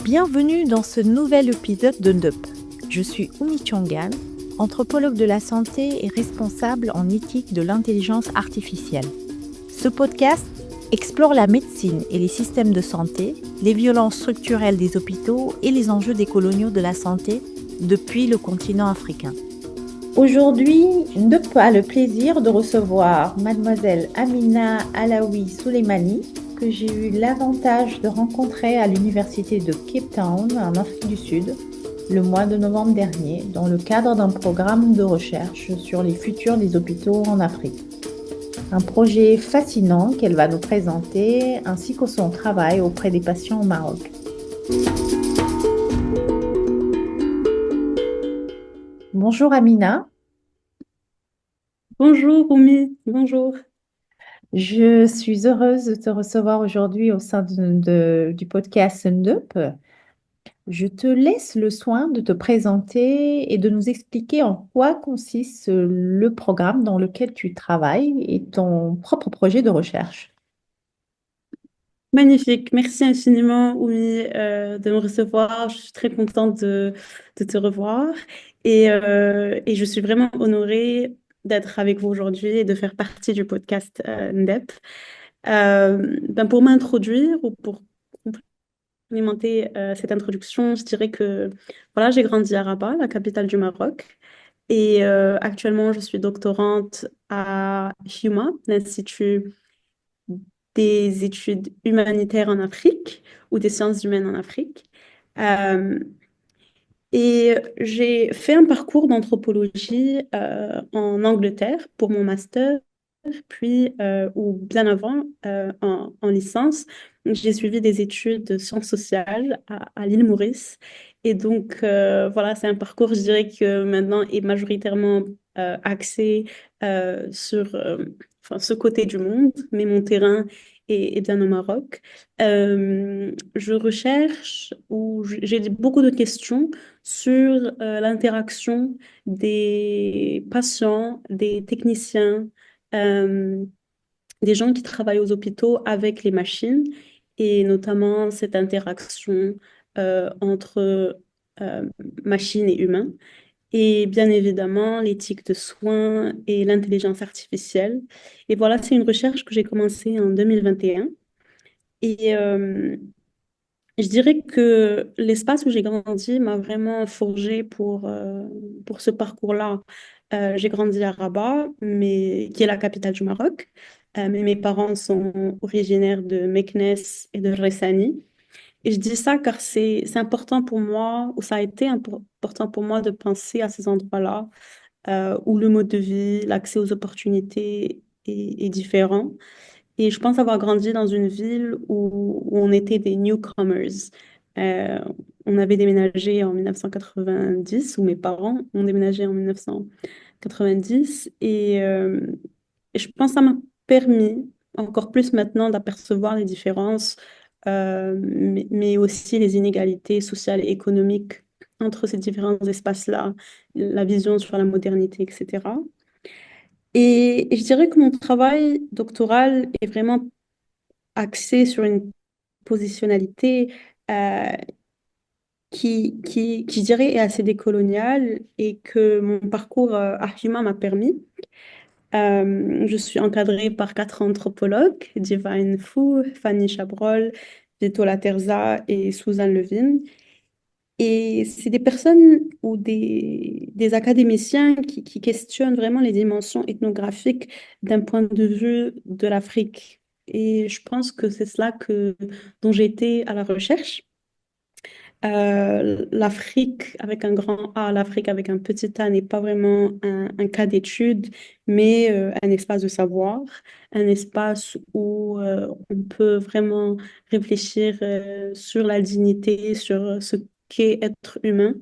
Bienvenue dans ce nouvel épisode de NDUP. Je suis Oumi Chongan, anthropologue de la santé et responsable en éthique de l'intelligence artificielle. Ce podcast explore la médecine et les systèmes de santé, les violences structurelles des hôpitaux et les enjeux des coloniaux de la santé depuis le continent africain. Aujourd'hui, NDUP a le plaisir de recevoir mademoiselle Amina Alaoui Souleymani, que j'ai eu l'avantage de rencontrer à l'université de Cape Town, en Afrique du Sud, le mois de novembre dernier, dans le cadre d'un programme de recherche sur les futurs des hôpitaux en Afrique. Un projet fascinant qu'elle va nous présenter, ainsi que son travail auprès des patients au Maroc. Bonjour Amina. Bonjour Oumi, bonjour. Je suis heureuse de te recevoir aujourd'hui au sein du podcast NDUP. Je te laisse le soin de te présenter et de nous expliquer en quoi consiste le programme dans lequel tu travailles et ton propre projet de recherche. Magnifique, merci infiniment Oumi de me recevoir. Je suis très contente de te revoir et je suis vraiment honorée d'être avec vous aujourd'hui et de faire partie du podcast NDEP. Pour m'introduire ou pour complémenter cette introduction, je dirais que voilà, j'ai grandi à Rabat, la capitale du Maroc. Et actuellement, je suis doctorante à HUMA, l'Institut des études humanitaires en Afrique ou des sciences humaines en Afrique. Euh, et j'ai fait un parcours d'anthropologie en Angleterre pour mon master, puis, ou bien avant, en licence, j'ai suivi des études de sciences sociales à l'île Maurice. Et donc, voilà, c'est un parcours, je dirais, que maintenant est majoritairement axé sur enfin, ce côté du monde, mais mon terrain est bien au Maroc. Je recherche ou j'ai beaucoup de questions sur l'interaction des patients, des techniciens, euh, des gens qui travaillent aux hôpitaux avec les machines et notamment cette interaction entre euh, machines et humains. Et bien évidemment, l'éthique de soins et l'intelligence artificielle. Et voilà, c'est une recherche que j'ai commencée en 2021. Et je dirais que l'espace où j'ai grandi m'a vraiment forgée pour ce parcours-là. J'ai grandi à Rabat, qui est la capitale du Maroc. Mais mes parents sont originaires de Meknès et de Ressani. Et je dis ça car c'est important pour moi, ou ça a été important pour moi de penser à ces endroits-là, où le mode de vie, l'accès aux opportunités est différent. Et je pense avoir grandi dans une ville où on était des newcomers. Euh, on avait déménagé en 1990, ou mes parents ont déménagé en 1990. Et je pense que ça m'a permis, encore plus maintenant, d'apercevoir les différences, mais aussi les inégalités sociales et économiques entre ces différents espaces-là, la vision sur la modernité, etc. Et je dirais que mon travail doctoral est vraiment axé sur une positionnalité euh, qui, je dirais, est assez décoloniale et que mon parcours à Huma m'a permis. Je suis encadrée par quatre anthropologues, Divine Fou, Fanny Chabrol, Vito Laterza et Suzanne Levine. Et c'est des personnes ou des académiciens qui questionnent vraiment les dimensions ethnographiques d'un point de vue de l'Afrique. Et je pense que c'est cela dont j'ai été à la recherche. L'Afrique avec un grand A, l'Afrique avec un petit A n'est pas vraiment un cas d'étude, mais un espace de savoir, un espace où on peut vraiment réfléchir sur la dignité, sur ce qu'est être humain.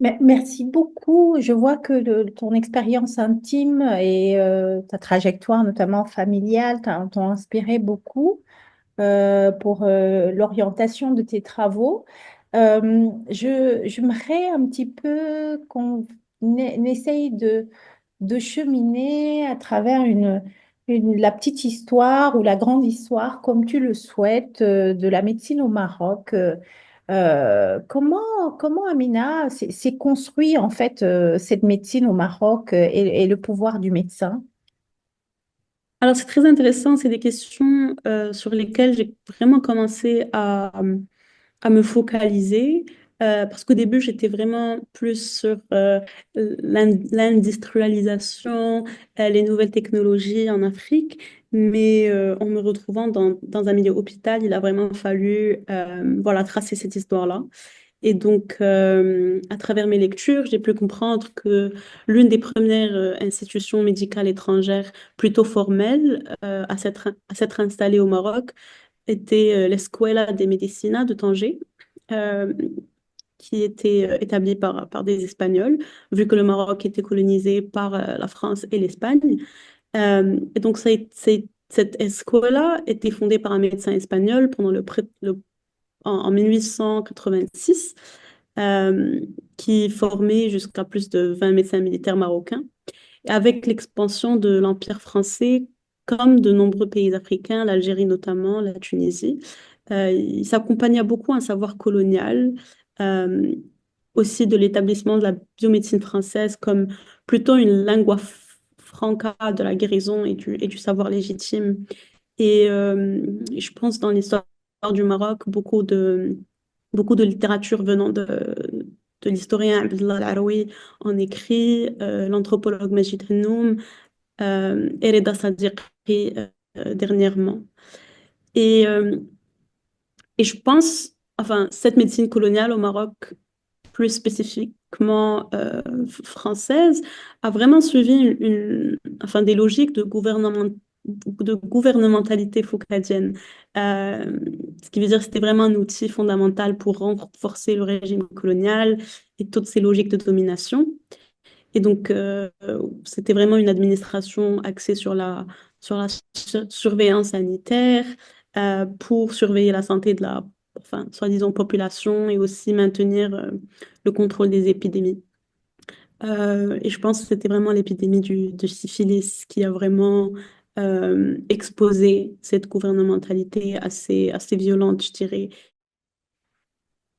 Merci beaucoup. Je vois que ton expérience intime et ta trajectoire, notamment familiale, t'ont inspiré beaucoup pour l'orientation de tes travaux. J'aimerais un petit peu qu'on essaye de cheminer à travers la petite histoire ou la grande histoire, comme tu le souhaites, de la médecine au Maroc. Comment Amina s'est construit en fait cette médecine au Maroc et le pouvoir du médecin? Alors, c'est très intéressant. C'est des questions sur lesquelles j'ai vraiment commencé à me focaliser. Parce qu'au début, j'étais vraiment plus sur l'industrialisation, les nouvelles technologies en Afrique. Mais en me retrouvant dans un milieu hôpital, il a vraiment fallu voilà, tracer cette histoire-là. Et donc, à travers mes lectures, j'ai pu comprendre que l'une des premières institutions médicales étrangères plutôt formelles à s'être installée au Maroc était l'Escuela de Medicina de Tanger, euh, qui était établie par des Espagnols, vu que le Maroc était colonisé par la France et l'Espagne. Et donc, cette escuela était fondée par un médecin espagnol en 1886, euh, qui formait jusqu'à plus de 20 médecins militaires marocains. Et avec l'expansion de l'Empire français, comme de nombreux pays africains, l'Algérie notamment, la Tunisie, il s'accompagna beaucoup un savoir colonial, euh, aussi de l'établissement de la biomédecine française comme plutôt une lingua franca de la guérison et du savoir légitime. Et je pense dans l'histoire du Maroc, beaucoup de littérature venant de l'historien Abdullah Al-Aroui en écrit, l'anthropologue Majid Hennoum, et Reda Sadiqi dernièrement. Et, euh, et je pense, enfin, cette médecine coloniale au Maroc, plus spécifiquement française, a vraiment suivi enfin, des logiques de gouvernementalité foucadienne. Euh, Ce qui veut dire que c'était vraiment un outil fondamental pour renforcer le régime colonial et toutes ces logiques de domination. Et donc, c'était vraiment une administration axée sur la surveillance sanitaire pour surveiller la santé de la, enfin, soi-disant population et aussi maintenir le contrôle des épidémies. Et je pense que c'était vraiment l'épidémie de syphilis qui a vraiment exposé cette gouvernementalité assez violente, je dirais.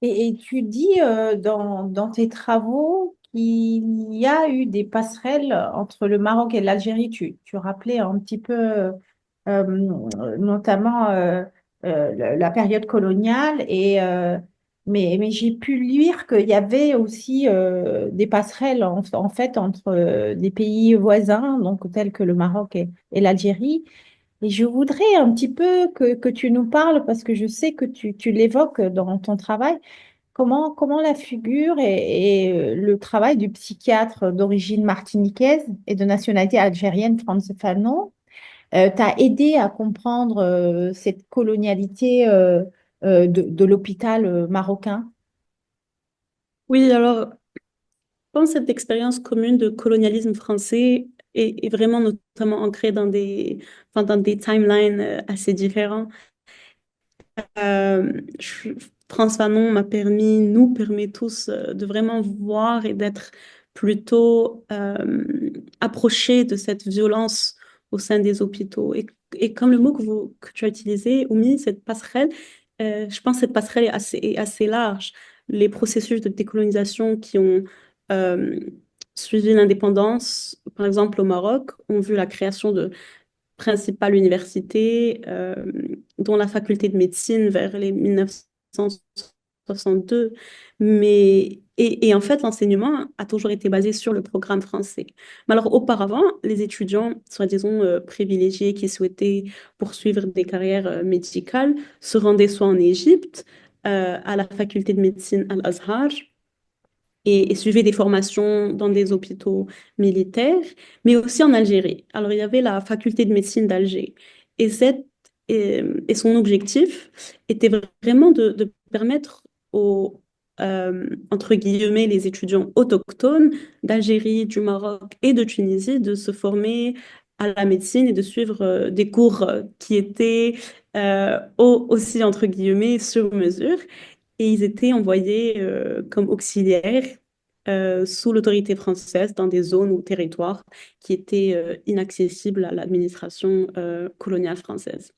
Et tu dis dans tes travaux qu'il y a eu des passerelles entre le Maroc et l'Algérie. Tu rappelais un petit peu notamment la période coloniale. Mais j'ai pu lire qu'il y avait aussi des passerelles en fait entre des pays voisins, donc tels que le Maroc et l'Algérie. Et je voudrais un petit peu que tu nous parles, parce que je sais que tu l'évoques dans ton travail, comment la figure et le travail du psychiatre d'origine martiniquaise et de nationalité algérienne, Frantz Fanon, t'a aidé à comprendre cette colonialité de l'hôpital marocain. Oui, alors, je pense que cette expérience commune de colonialisme français est vraiment notamment ancrée enfin, dans des timelines assez différents. Euh, je- France Fanon nous permet tous de vraiment voir et d'être plutôt approchés de cette violence au sein des hôpitaux. Et comme le mot que tu as utilisé, Oumi, cette passerelle, je pense que cette passerelle est assez large. Les processus de décolonisation qui ont euh, suivi l'indépendance, par exemple au Maroc, ont vu la création de principale université, dont la faculté de médecine vers les 1962. Et en fait, l'enseignement a toujours été basé sur le programme français. Mais alors, auparavant, les étudiants, soi-disant privilégiés, qui souhaitaient poursuivre des carrières médicales, se rendaient soit en Égypte, à la faculté de médecine Al-Azhar, et suivait des formations dans des hôpitaux militaires, mais aussi en Algérie. Alors, il y avait la faculté de médecine d'Alger. Et, et son objectif était vraiment de permettre aux, entre guillemets, les étudiants autochtones d'Algérie, du Maroc et de Tunisie de se former à la médecine et de suivre des cours qui étaient aussi, entre guillemets, sur mesure. Et ils étaient envoyés comme auxiliaires sous l'autorité française dans des zones ou territoires qui étaient inaccessibles à l'administration coloniale française.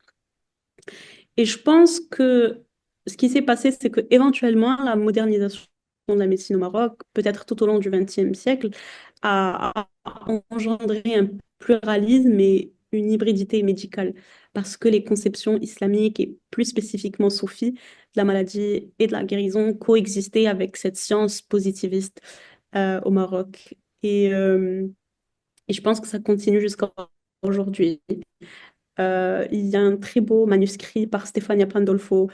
Et je pense que ce qui s'est passé, c'est que éventuellement la modernisation de la médecine au Maroc, peut-être tout au long du XXe siècle, a engendré un pluralisme et une hybridité médicale, parce que les conceptions islamiques et plus spécifiquement soufis de la maladie et de la guérison coexistaient avec cette science positiviste au Maroc. Et je pense que ça continue jusqu'à aujourd'hui. Il y a un très beau manuscrit par Stefania Pandolfo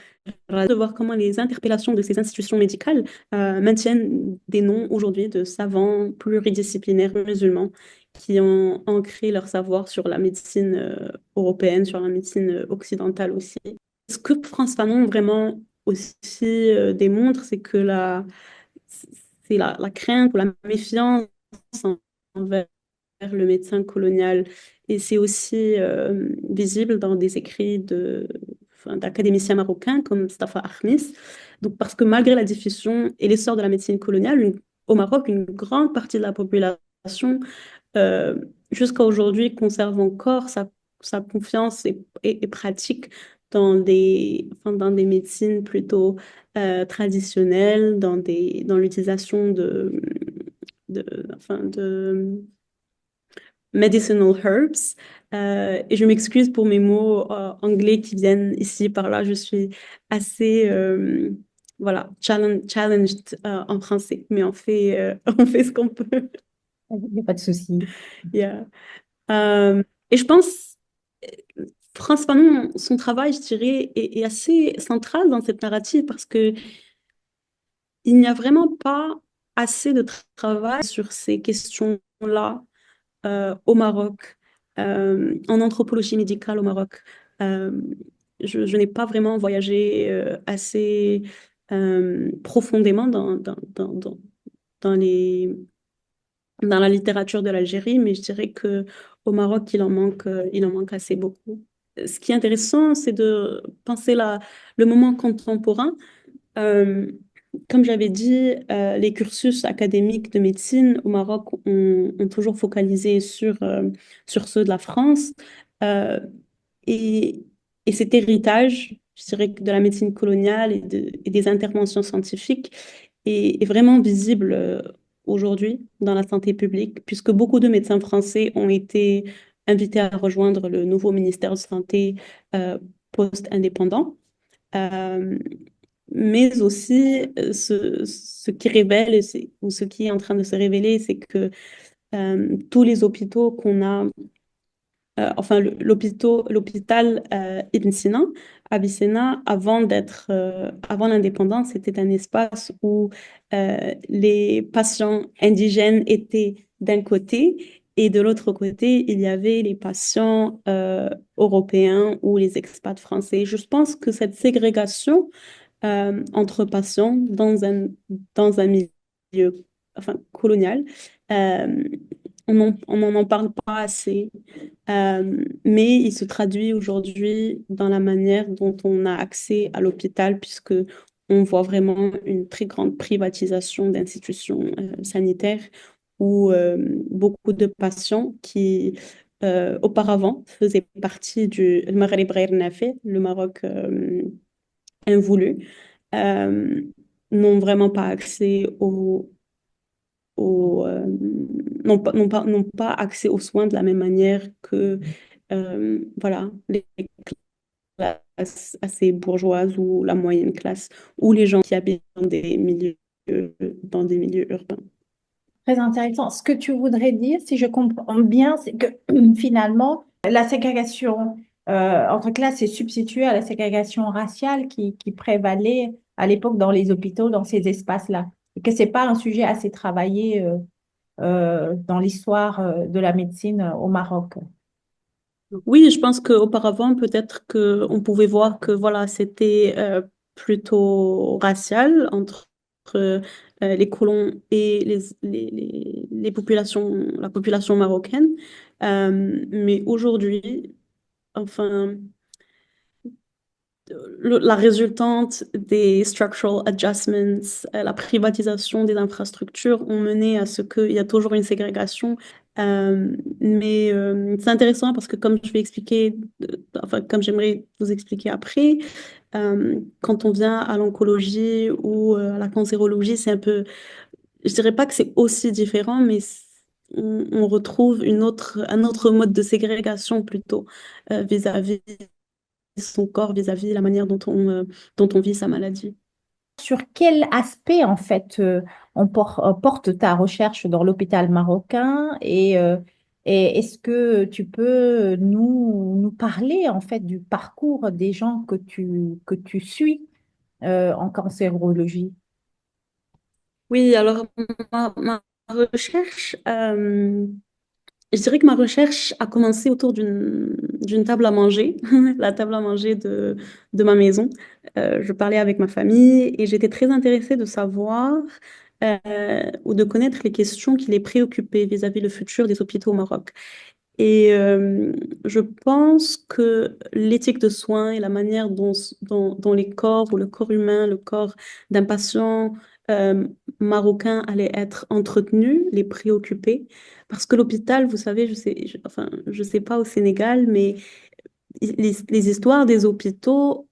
de voir comment les interpellations de ces institutions médicales maintiennent des noms aujourd'hui de savants pluridisciplinaires musulmans qui ont ancré leur savoir sur la médecine européenne, sur la médecine occidentale aussi. Ce que France Fanon vraiment aussi démontre, c'est que la crainte ou la méfiance envers le médecin colonial. Et c'est aussi visible dans des écrits enfin, d'académiciens marocains comme Mustafa Ahmis. Donc, parce que malgré la diffusion et l'essor de la médecine coloniale, au Maroc, une grande partie de la population, euh, jusqu'à aujourd'hui, conserve encore sa confiance et pratique enfin, dans des médecines plutôt traditionnelles, dans l'utilisation de, enfin, de medicinal herbs. Et je m'excuse pour mes mots anglais qui viennent ici par là. Je suis assez voilà, challenged en français, mais on fait ce qu'on peut. Il n'y a pas de souci. Yeah. Et je pense, principalement, son travail, je dirais, est assez central dans cette narrative parce que il n'y a vraiment pas assez de travail sur ces questions-là au Maroc, en anthropologie médicale au Maroc. Euh, je n'ai pas vraiment voyagé assez profondément dans dans la littérature de l'Algérie, mais je dirais que au Maroc, il en manque assez beaucoup. Ce qui est intéressant, c'est de penser le moment contemporain. Euh, Comme j'avais dit, les cursus académiques de médecine au Maroc ont toujours focalisé sur ceux de la France. Euh, et, et cet héritage, je dirais, que de la médecine coloniale et des interventions scientifiques est vraiment visible aujourd'hui dans la santé publique, puisque beaucoup de médecins français ont été invités à rejoindre le nouveau ministère de Santé post-indépendant. Euh, mais aussi, ce qui révèle, ou ce qui est en train de se révéler, c'est que tous les hôpitaux qu'on a, enfin l'hôpital Ibn Sina, à Avicenna, avant l'indépendance, c'était un espace où les patients indigènes étaient d'un côté et de l'autre côté, il y avait les patients européens ou les expats français. Je pense que cette ségrégation entre patients dans un milieu enfin, colonial. Euh, on n'en parle pas assez, mais il se traduit aujourd'hui dans la manière dont on a accès à l'hôpital, puisque on voit vraiment une très grande privatisation d'institutions sanitaires où beaucoup de patients qui auparavant faisaient partie du Maghreb Ghair Nafeh, le Maroc invoulu, euh, n'ont vraiment pas accès n'ont pas accès aux soins de la même manière que voilà, les classes assez bourgeoises ou la moyenne classe ou les gens qui habitent dans des milieux urbains. Très intéressant. Ce que tu voudrais dire, si je comprends bien, c'est que finalement, la ségrégation entre classes est substituée à la ségrégation raciale qui prévalait à l'époque dans les hôpitaux, dans ces espaces-là. Et que c'est pas un sujet assez travaillé dans l'histoire de la médecine au Maroc. Oui, je pense qu'auparavant, peut-être qu'on pouvait voir que voilà, c'était plutôt racial entre les colons et les populations, la population marocaine. Mais aujourd'hui, enfin, la résultante des structural adjustments, la privatisation des infrastructures ont mené à ce qu'il y a toujours une ségrégation. Mais c'est intéressant parce que comme je vais expliquer, enfin comme j'aimerais vous expliquer après, quand on vient à l'oncologie ou à la cancérologie, c'est un peu, je dirais pas que c'est aussi différent, mais on retrouve un autre mode de ségrégation plutôt vis-à-vis son corps, vis-à-vis la manière dont on vit sa maladie. Sur quel aspect, en fait, porte ta recherche dans l'hôpital marocain et est-ce que tu peux nous parler, en fait, du parcours des gens que tu suis en cancérologie? Oui, alors ma recherche, je dirais que ma recherche a commencé autour d'une table à manger, la table à manger de ma maison. Je parlais avec ma famille et j'étais très intéressée de savoir ou de connaître les questions qui les préoccupaient vis-à-vis le futur des hôpitaux au Maroc. Et je pense que l'éthique de soins et la manière dont les corps ou le corps humain, le corps d'un patient euh, marocain allait être entretenu, les préoccuper. Parce que l'hôpital, vous savez, enfin, je sais pas au Sénégal, mais les histoires des hôpitaux,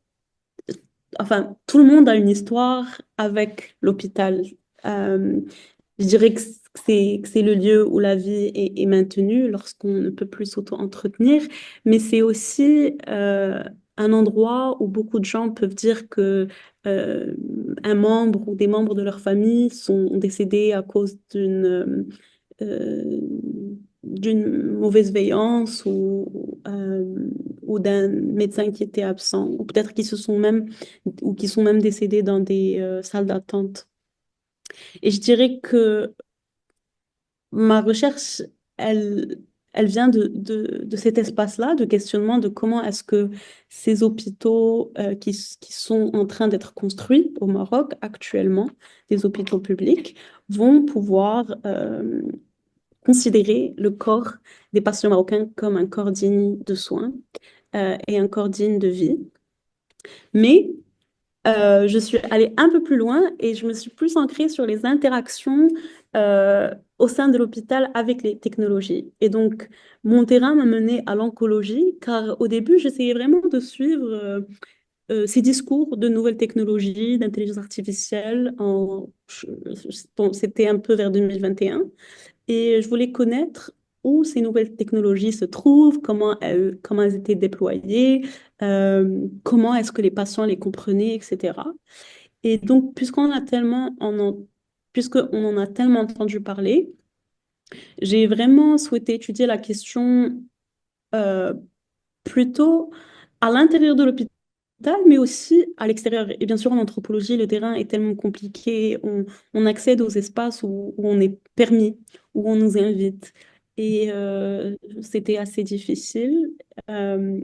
enfin, tout le monde a une histoire avec l'hôpital. Euh, je dirais que c'est le lieu où la vie est maintenue lorsqu'on ne peut plus s'auto-entretenir, mais c'est aussi un endroit où beaucoup de gens peuvent dire que euh, un membre ou des membres de leur famille sont décédés à cause euh, d'une mauvaise veillance ou d'un médecin qui était absent, ou peut-être qu'ils se sont même ou qui sont même décédés dans des salles d'attente. Et je dirais que ma recherche, elle, elle vient de cet espace-là, de questionnement de comment est-ce que ces hôpitaux qui sont en train d'être construits au Maroc actuellement, des hôpitaux publics, vont pouvoir considérer le corps des patients marocains comme un corps digne de soins et un corps digne de vie. Mais je suis allée un peu plus loin et je me suis plus ancrée sur les interactions au sein de l'hôpital avec les technologies. Et donc, mon terrain m'a menée à l'oncologie, car au début, j'essayais vraiment de suivre ces discours de nouvelles technologies, d'intelligence artificielle. Bon, c'était un peu vers 2021. Et je voulais connaître où ces nouvelles technologies se trouvent, comment elles étaient déployées, comment est-ce que les patients les comprenaient, etc. Et donc, puisqu'on en a tellement entendu parler, j'ai vraiment souhaité étudier la question euh, plutôt à l'intérieur de l'hôpital, mais aussi à l'extérieur. Et bien sûr, en anthropologie, le terrain est tellement compliqué, on accède aux espaces où on est permis, où on nous invite. Et c'était assez difficile. Euh,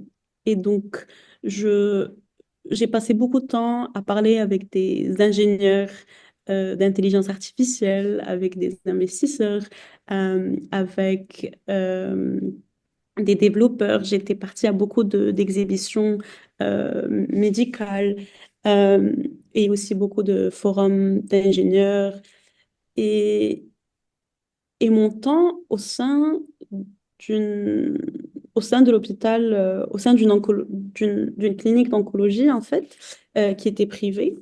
et donc, je, j'ai passé beaucoup de temps à parler avec des ingénieurs d'intelligence artificielle, avec des investisseurs, avec des développeurs. J'étais partie à beaucoup d'exhibitions médicales euh, et aussi beaucoup de forums d'ingénieurs. Et, et mon temps d'une, au sein de l'hôpital, au sein d'une clinique d'oncologie, en fait, qui était privée,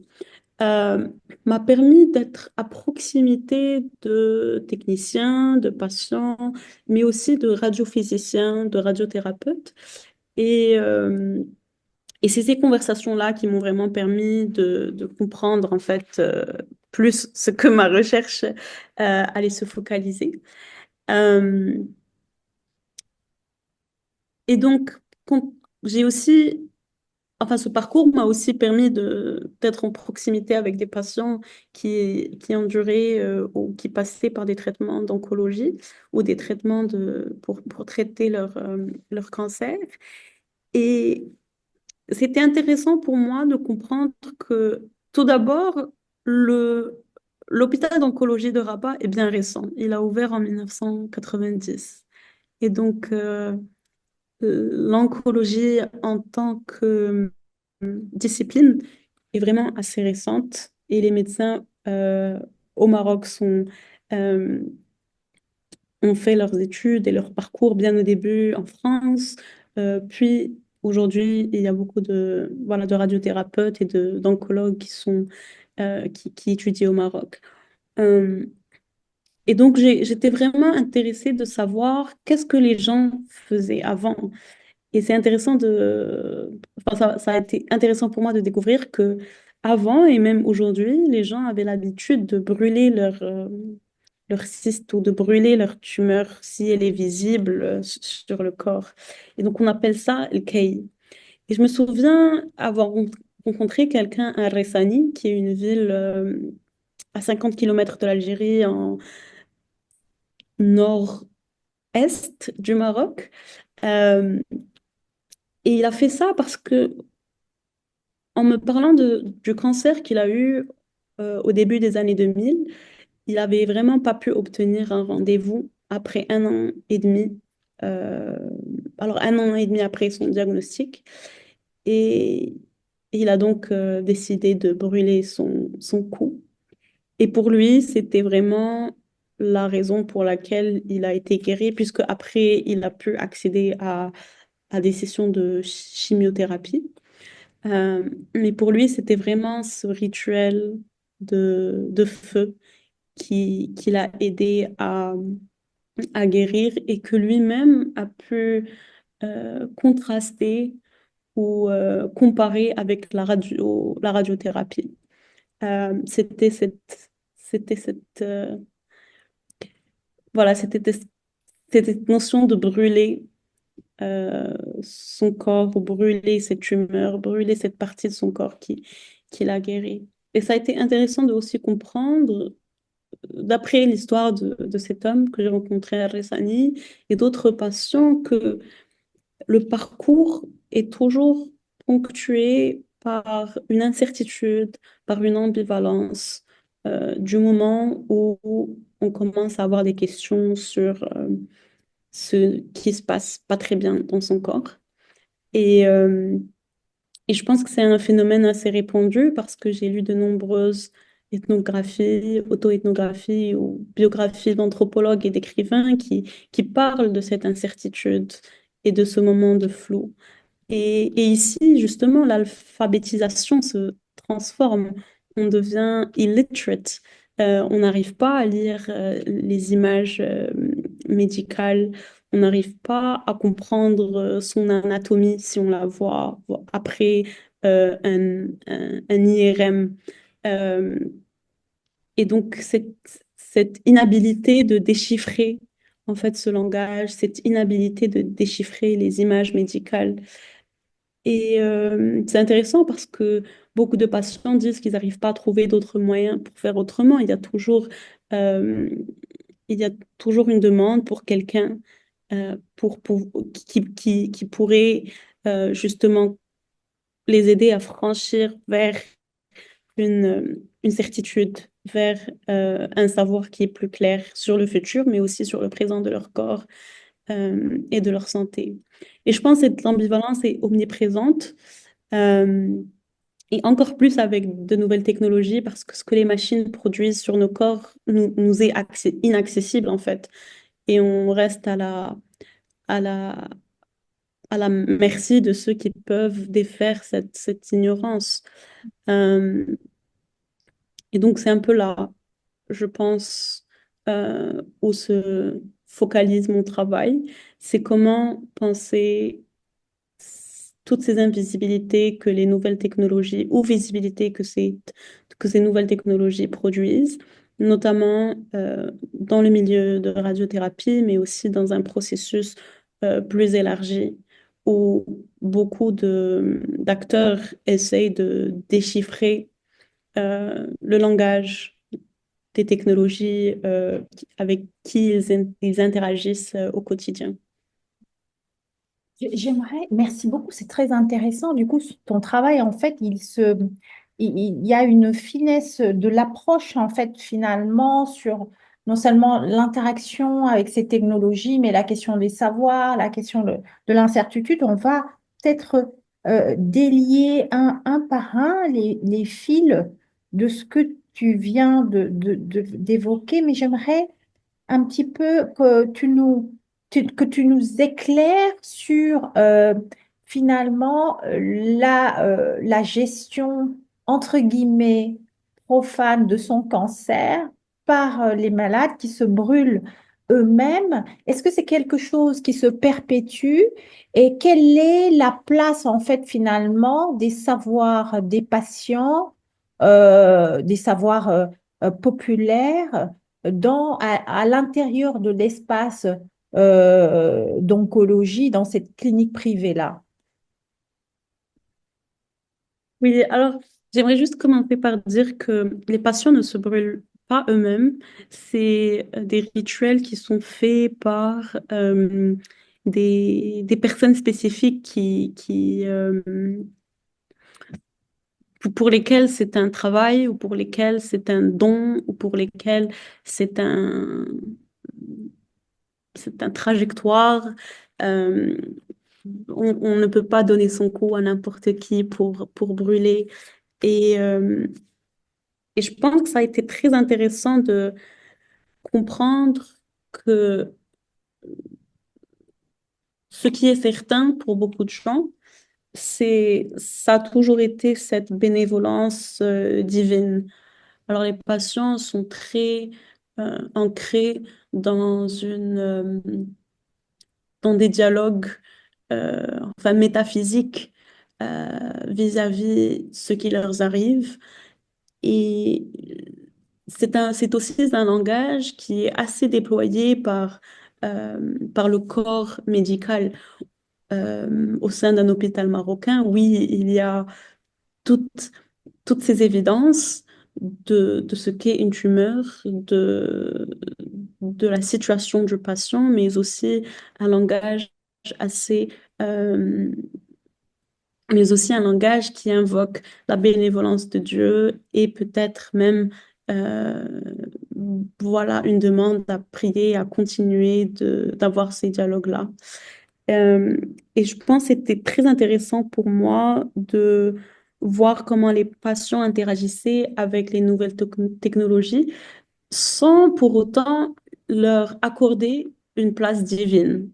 euh, m'a permis d'être à proximité de techniciens, de patients, mais aussi de radiophysiciens, de radiothérapeutes. Et, euh, et c'est ces conversations-là qui m'ont vraiment permis de comprendre en fait plus ce que ma recherche allait se focaliser. Euh, et donc, j'ai aussi enfin, ce parcours m'a aussi permis d'être en proximité avec des patients qui enduraient ou qui passaient par des traitements d'oncologie ou des traitements pour traiter leur cancer. Et c'était intéressant pour moi de comprendre que, tout d'abord, le, l'hôpital d'oncologie de Rabat est bien récent. Il a ouvert en 1990. Et donc, l'oncologie en tant que discipline est vraiment assez récente et les médecins au Maroc euh, ont fait leurs études et leur parcours bien au début en France. Puis aujourd'hui, il y a beaucoup voilà, de radiothérapeutes et d'oncologues qui étudient au Maroc. Euh, et donc, j'étais vraiment intéressée de savoir qu'est-ce que les gens faisaient avant. Et c'est intéressant enfin, ça a été intéressant pour moi de découvrir que avant et même aujourd'hui, les gens avaient l'habitude de brûler leur cyste ou de brûler leur tumeur si elle est visible sur le corps. Et donc, on appelle ça le kei. Et je me souviens avoir rencontré quelqu'un à Ressani, qui est une ville à 50 kilomètres de l'Algérie, en nord-est du Maroc. Euh, et il a fait ça parce que en me parlant du cancer qu'il a eu au début des années 2000, il avait vraiment pas pu obtenir un rendez-vous après 1 an et demi. euh, alors 1 an et demi après son diagnostic. Et il a donc décidé de brûler son cou. Et pour lui, c'était vraiment la raison pour laquelle il a été guéri, puisque après, il a pu accéder à des sessions de chimiothérapie. Euh, mais pour lui, c'était vraiment ce rituel de feu qui l'a aidé à guérir et que lui-même a pu contraster ou comparer avec la radiothérapie. C'était c'était cette, voilà, cette notion de brûler euh, son corps, ou brûler cette tumeur, brûler cette partie de son corps qui l'a guéri. Et ça a été intéressant de aussi comprendre, d'après l'histoire de cet homme que j'ai rencontré à Ressani et d'autres patients, que le parcours est toujours ponctué par une incertitude, par une ambivalence, du moment où on commence à avoir des questions sur ce qui se passe pas très bien dans son corps. Et, euh, et je pense que c'est un phénomène assez répandu parce que j'ai lu de nombreuses ethnographies, auto-ethnographies ou biographies d'anthropologues et d'écrivains qui parlent de cette incertitude et de ce moment de flou. Et ici, justement, l'alphabétisation se transforme. On devient illiterate. On n'arrive pas à lire les images médicales. On n'arrive pas à comprendre son anatomie si on la voit après un IRM. Euh, et donc, cette inhabilité de déchiffrer en fait ce langage, cette inhabilité de déchiffrer les images médicales, et c'est intéressant parce que beaucoup de patients disent qu'ils n'arrivent pas à trouver d'autres moyens pour faire autrement. Euh, il y a toujours une demande pour quelqu'un qui pourrait justement les aider à franchir vers une certitude, vers un savoir qui est plus clair sur le futur, mais aussi sur le présent de leur corps et de leur santé. Et je pense que cette ambivalence est omniprésente. Euh, et encore plus avec de nouvelles technologies, parce que ce que les machines produisent sur nos corps nous est inaccessible en fait. Et on reste à la, à la merci de ceux qui peuvent défaire cette ignorance. Euh, et donc c'est un peu là, je pense, où se focalise mon travail. C'est comment penser toutes ces invisibilités que les nouvelles technologies ou visibilités que ces nouvelles technologies produisent, notamment dans le milieu de radiothérapie, mais aussi dans un processus plus élargi où beaucoup d'acteurs essayent de déchiffrer le langage des technologies avec qui ils interagissent au quotidien. J'aimerais, merci beaucoup, c'est très intéressant. Du coup, ton travail, en fait, il y a une finesse de l'approche, en fait, finalement, sur non seulement l'interaction avec ces technologies, mais la question des savoirs, la question de l'incertitude. On va peut-être délier un par un les fils de ce que tu viens d'évoquer, mais j'aimerais un petit peu que tu nous éclaires sur finalement la gestion, entre guillemets, profane de son cancer par les malades qui se brûlent eux-mêmes. Est-ce que c'est quelque chose qui se perpétue et quelle est la place en fait finalement des savoirs des patients, des savoirs populaires? À l'intérieur de l'espace d'oncologie dans cette clinique privée-là. Oui, alors j'aimerais juste commencer par dire que les patients ne se brûlent pas eux-mêmes. C'est des rituels qui sont faits par des personnes spécifiques pour lesquelles c'est un travail ou pour lesquelles c'est un don ou pour lesquelles c'est c'est un trajectoire. Euh, on ne peut pas donner son coup à n'importe qui pour brûler. Et, euh, et je pense que ça a été très intéressant de comprendre que ce qui est certain pour beaucoup de gens, ça a toujours été cette bénévolence divine. Alors les patients sont très ancrés dans dans des dialogues enfin métaphysiques vis-à-vis ce qui leur arrive. Et c'est aussi un langage qui est assez déployé par le corps médical au sein d'un hôpital marocain. Oui, il y a toutes, toutes ces évidences de ce qu'est une tumeur, de la situation du patient, mais aussi un langage assez euh, mais aussi un langage qui invoque la bénévolence de Dieu et peut-être même euh, voilà une demande à prier, à continuer d'avoir ces dialogues-là. Euh, et je pense que c'était très intéressant pour moi de voir comment les patients interagissaient avec les nouvelles technologies sans pour autant leur accorder une place divine.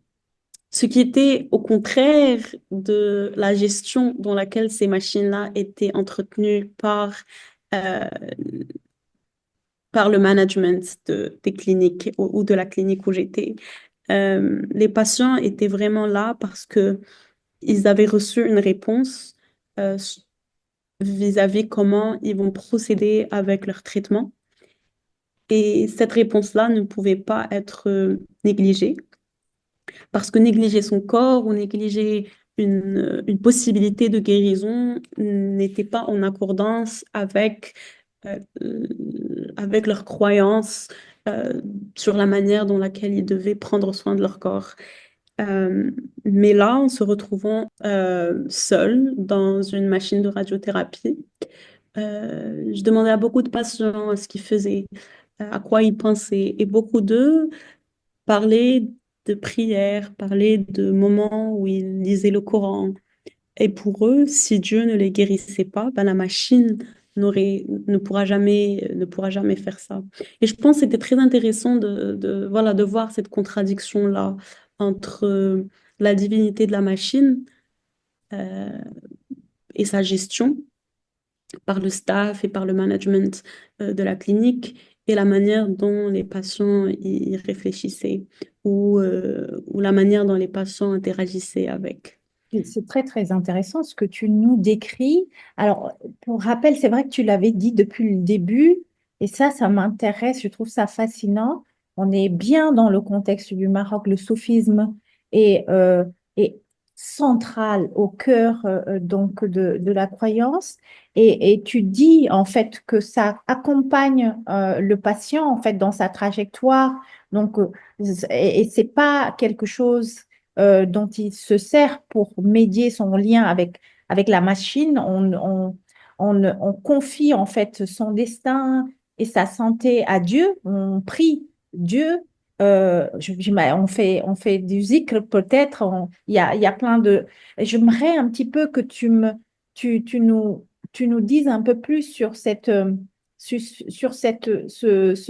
Ce qui était au contraire de la gestion dans laquelle ces machines-là étaient entretenues euh, par le management des cliniques ou de la clinique où j'étais. Les patients étaient vraiment là parce que ils avaient reçu une réponse euh, vis-à-vis comment ils vont procéder avec leur traitement. Et cette réponse-là ne pouvait pas être négligée. Parce que négliger son corps ou négliger une possibilité de guérison n'était pas en accordance euh, avec leurs croyances sur la manière dont laquelle ils devaient prendre soin de leur corps. Mais là, en se retrouvant seul dans une machine de radiothérapie, je demandais à beaucoup de patients ce qu'ils faisaient, à quoi ils pensaient, et beaucoup d'eux parlaient de prières, parlaient de moments où ils lisaient le Coran. Et pour eux, si Dieu ne les guérissait pas, ben la machine ne pourra jamais faire ça. Et je pense que c'était très intéressant voilà, de voir cette contradiction-là entre la divinité de la machine euh, et sa gestion par le staff et par le management de la clinique et la manière dont les patients y réfléchissaient ou la manière dont les patients interagissaient avec. Et c'est très, très intéressant ce que tu nous décris. Alors, pour rappel, c'est vrai que tu l'avais dit depuis le début, et ça m'intéresse, je trouve ça fascinant. On est bien dans le contexte du Maroc, le soufisme est central au cœur donc de la croyance. Et tu dis en fait que ça accompagne le patient en fait dans sa trajectoire. Donc, et c'est pas quelque chose dont il se sert pour médier son lien avec la machine. On confie en fait son destin et sa santé à Dieu. On prie Dieu on fait du zikr peut-être. Il y a plein de. J'aimerais un petit peu que tu, tu nous, tu nous dises un peu plus sur ce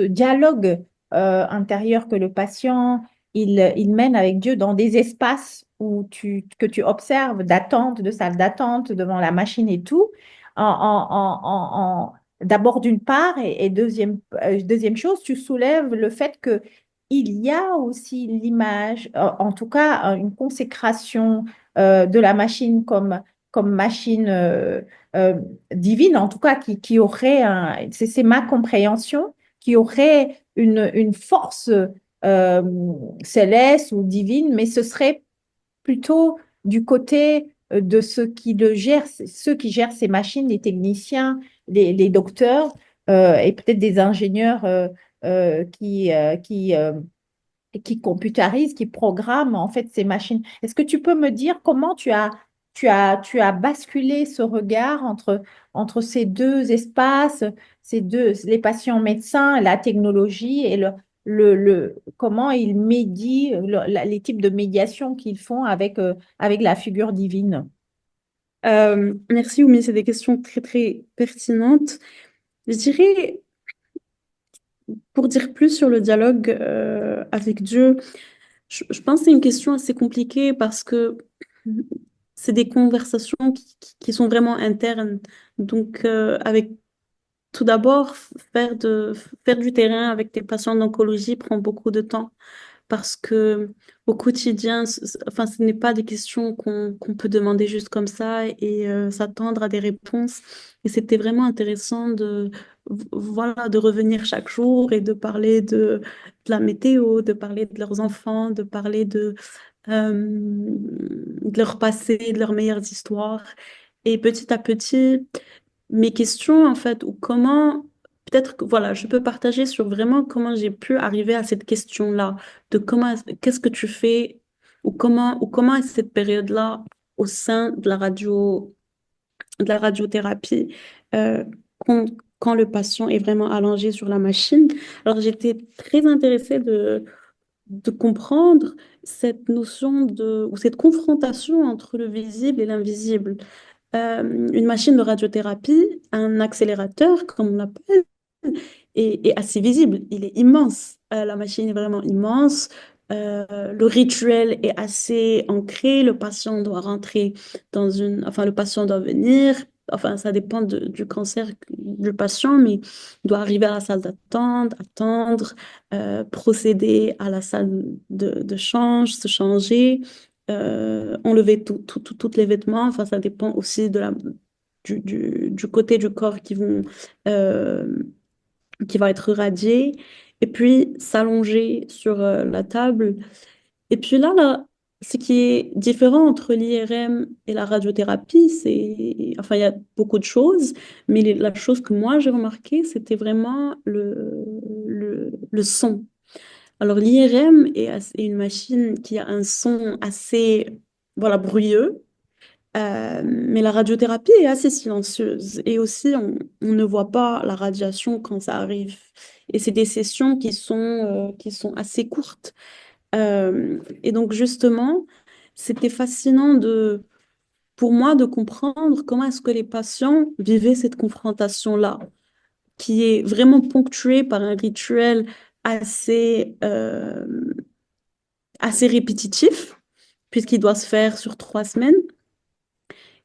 dialogue intérieur que le patient il mène avec Dieu dans des espaces que tu observes d'attente, de salle d'attente devant la machine et tout. D'abord d'une part et deuxième chose, tu soulèves le fait que il y a aussi l'image, en tout cas une consécration de la machine comme machine euh, divine, en tout cas qui aurait, c'est ma compréhension, qui aurait une force euh, céleste ou divine, mais ce serait plutôt du côté de ceux qui le gèrent, ceux qui gèrent ces machines, les techniciens, les docteurs et peut-être des ingénieurs qui computérise, qui programme en fait ces machines. Est-ce que tu peux me dire comment tu as basculé ce regard entre ces deux espaces, les patients médecins, la technologie et comment ils médient, les types de médiation qu'ils font avec la figure divine? Merci, Oumi, c'est des questions très, très pertinentes. Je dirais, pour dire plus sur le dialogue avec Dieu, je pense que c'est une question assez compliquée parce que c'est des conversations qui sont vraiment internes. Donc, avec tout d'abord, faire du terrain avec des patients d'oncologie prend beaucoup de temps parce que au quotidien, enfin, ce n'est pas des questions qu'on peut demander juste comme ça et s'attendre à des réponses. Et c'était vraiment intéressant voilà, de revenir chaque jour et de parler de la météo, de parler de leurs enfants, de parler de leur passé, de leurs meilleures histoires. Et petit à petit, mes questions, en fait, ou comment, peut-être que, voilà, je peux partager sur vraiment comment j'ai pu arriver à cette question-là, de comment, qu'est-ce que tu fais, ou comment est cette période-là au sein de la radiothérapie, euh, quand, quand le patient est vraiment allongé sur la machine. Alors, j'étais très intéressée de comprendre cette notion ou cette confrontation entre le visible et l'invisible. Une machine de radiothérapie, un accélérateur, comme on l'appelle, est assez visible. Il est immense. La machine est vraiment immense. Le rituel est assez ancré. Le patient doit rentrer enfin, le patient doit venir. Enfin, ça dépend du cancer du patient, mais il doit arriver à la salle d'attente, attendre, procéder à la salle de change, se changer, enlever tous les vêtements. Enfin, ça dépend aussi du côté du corps euh, qui va être radié. Et puis, s'allonger sur la table. Et puis là, ce qui est différent entre l'IRM et la radiothérapie, enfin, il y a beaucoup de choses, mais la chose que moi j'ai remarqué, c'était vraiment le son. Alors, l'IRM est une machine qui a un son assez, voilà, bruyeux, mais la radiothérapie est assez silencieuse. Et aussi, on ne voit pas la radiation quand ça arrive. Et c'est des sessions qui sont assez courtes. Et donc, justement, c'était fascinant pour moi de comprendre comment est-ce que les patients vivaient cette confrontation-là, qui est vraiment ponctuée par un rituel assez, assez répétitif, puisqu'il doit se faire sur 3 semaines.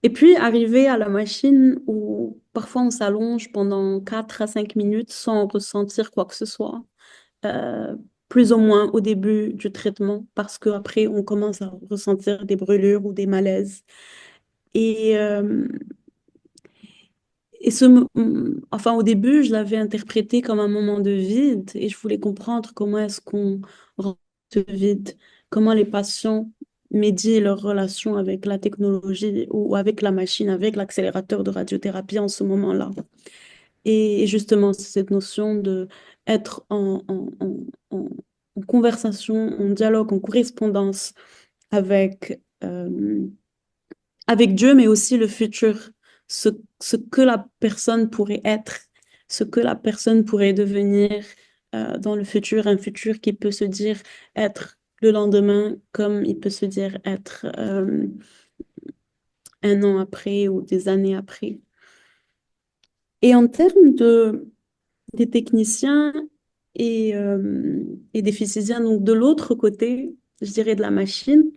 Et puis arriver à la machine où parfois on s'allonge pendant 4 à 5 minutes sans ressentir quoi que ce soit, euh, plus ou moins au début du traitement, parce qu'après on commence à ressentir des brûlures ou des malaises. Et, euh, enfin, au début, je l'avais interprété comme un moment de vide et je voulais comprendre comment est-ce qu'on rend ce vide, comment les patients médient leur relation avec la technologie ou avec la machine, avec l'accélérateur de radiothérapie en ce moment-là. Et justement, c'est cette notion de être en conversation, en dialogue, en correspondance avec, avec Dieu, mais aussi le futur, ce que la personne pourrait être, ce que la personne pourrait devenir dans le futur, un futur qui peut se dire être le lendemain, comme il peut se dire être un an après ou des années après. Et en termes des techniciens et des physiciens, donc de l'autre côté, je dirais de la machine,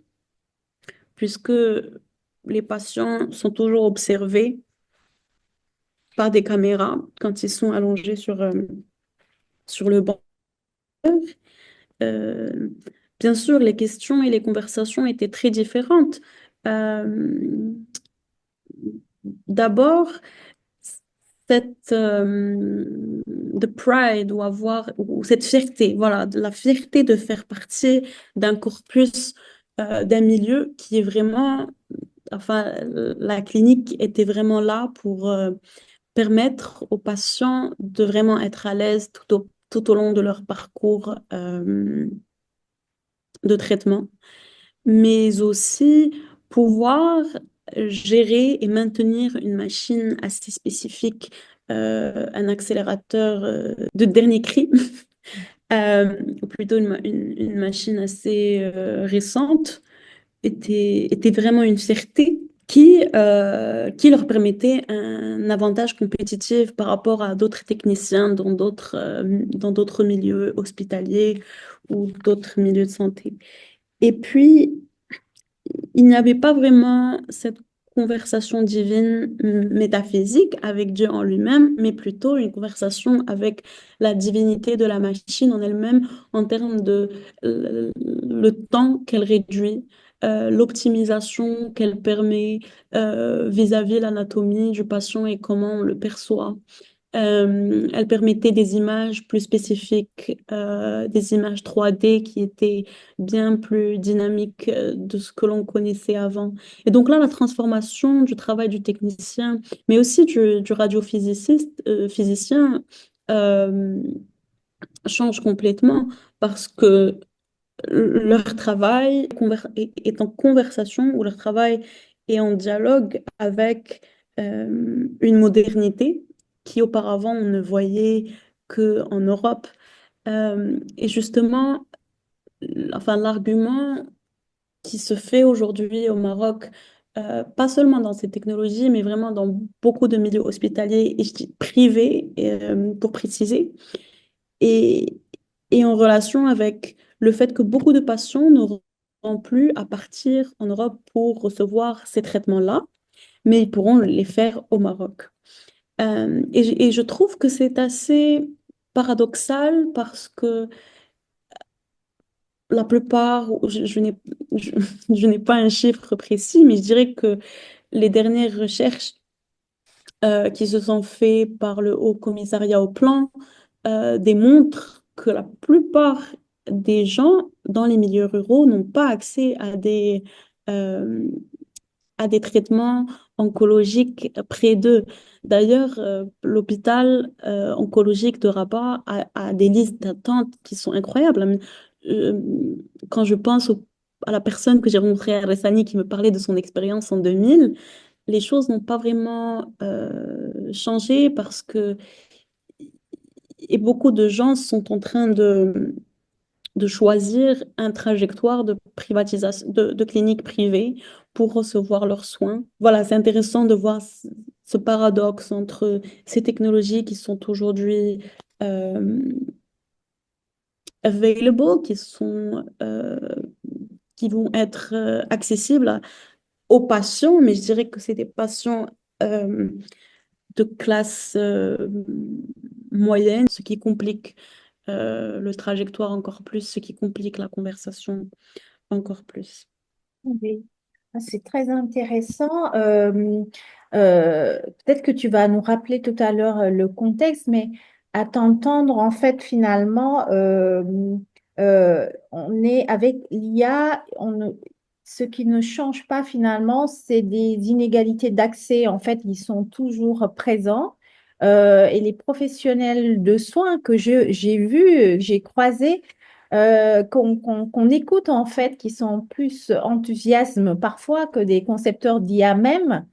puisque les patients sont toujours observés par des caméras quand ils sont allongés sur le banc. Euh, Bien sûr, les questions et les conversations étaient très différentes. Euh, D'abord, cette de pride ou avoir ou cette fierté, voilà, de la fierté de faire partie d'un corpus, d'un milieu qui est vraiment, enfin, la clinique était vraiment là pour permettre aux patients de vraiment être à l'aise tout au long de leur parcours de traitement, mais aussi pouvoir gérer et maintenir une machine assez spécifique, un accélérateur de dernier cri, ou plutôt une machine assez récente, était vraiment une fierté qui leur permettait un avantage compétitif par rapport à d'autres techniciens dans d'autres milieux hospitaliers ou d'autres milieux de santé. Et puis, il n'y avait pas vraiment cette conversation divine métaphysique avec Dieu en lui-même, mais plutôt une conversation avec la divinité de la machine en elle-même en termes de le temps qu'elle réduit, l'optimisation qu'elle permet vis-à-vis l'anatomie du patient et comment on le perçoit. Elle permettait des images plus spécifiques, des images 3D qui étaient bien plus dynamiques de ce que l'on connaissait avant. Et donc là, la transformation du travail du technicien, mais aussi du radiophysiciste, physicien, euh, change complètement parce que leur travail est en conversation ou leur travail est en dialogue avec une modernité qui auparavant on ne voyait qu'en Europe. Et justement, enfin, l'argument qui se fait aujourd'hui au Maroc, pas seulement dans ces technologies, mais vraiment dans beaucoup de milieux hospitaliers et je dis privés, pour préciser, et, et en relation avec le fait que beaucoup de patients n'auront plus à partir en Europe pour recevoir ces traitements-là, mais ils pourront les faire au Maroc. Et je trouve que c'est assez paradoxal parce que la plupart, je, je n'ai pas un chiffre précis, mais je dirais que les dernières recherches qui se sont faites par le Haut Commissariat au Plan démontrent que la plupart des gens dans les milieux ruraux n'ont pas accès euh, à des traitements oncologiques près d'eux. D'ailleurs, l'hôpital oncologique de Rabat a des listes d'attente qui sont incroyables. Euh, Quand je pense à la personne que j'ai rencontrée à Ressani qui me parlait de son expérience en 2000, les choses n'ont pas vraiment changé parce que et beaucoup de gens sont en train de choisir un trajectoire de privatisation, de cliniques privées pour recevoir leurs soins. Voilà, c'est intéressant de voir ce paradoxe entre ces technologies qui sont aujourd'hui euh, available, qui vont être accessibles aux patients, mais je dirais que c'est des patients euh, de classe moyenne, ce qui complique le trajectoire encore plus, ce qui complique la conversation encore plus. Oui. Ah, c'est très intéressant. Peut-être que tu vas nous rappeler tout à l'heure le contexte, mais à t'entendre, en fait, finalement, on est avec l'IA, ce qui ne change pas finalement, c'est des inégalités d'accès, en fait, qui sont toujours présents. Et les professionnels de soins que j'ai vus, que j'ai croisés, qu'on écoute en fait, qui sont plus enthousiastes parfois que des concepteurs d'IA même,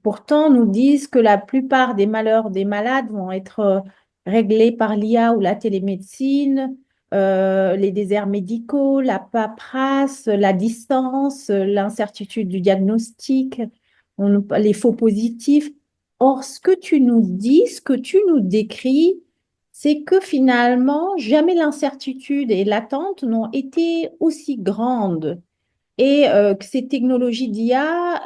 pourtant nous disent que la plupart des malheurs des malades vont être réglés par l'IA ou la télémédecine, les déserts médicaux, la paperasse, la distance, l'incertitude du diagnostic, les faux positifs. Or, ce que tu nous dis, ce que tu nous décris, c'est que finalement, jamais l'incertitude et l'attente n'ont été aussi grandes et que ces technologies d'IA